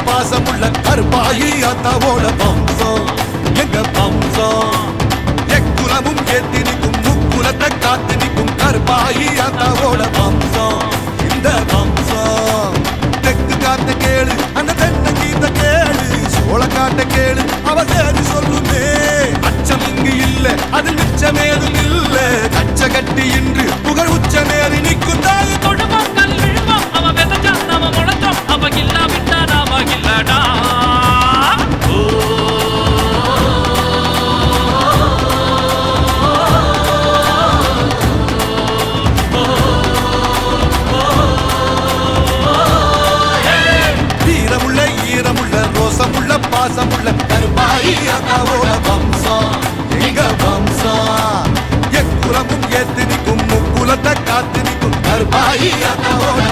பாசமுள்ள கருப்பாயி அத்தாவோட வம்சம் எங்க வம்சம். எக்குலமும் ஏத்தி நிற்கும் முக்குலத்தை காத்து நிற்கும் கருப்பாயி அத்தாவோட வம்சம் இந்த வம்சம். தெற்கு காத்த கேளு அந்த தென்னை கீத்த கேளு சோழ காட்ட கேளு அவ சேரி சொல்லுமே. அச்சம் இங்கு இல்ல அது மிச்சமேதும் இல்ல கச்ச கட்டி இன்று புகழ் உச்சமேறி நிற்கும் தாய் கொடுவோம் கல் விழுவோம் அவ வெதச்சா நாம முளைச்சோம் அவ இல்லா விட்டா நாம இல்லடா. வீரமுள்ள ஈரமுள்ள ரோசமுள்ள பாசமுள்ள கருப்பாயி அத்தாவோட வம்சம் எங்க வம்சம். எக்குலமும் ஏத்து நிற்கும் முக்குலத்தை காத்து நிற்கும் கருப்பாயி அத்தாவோட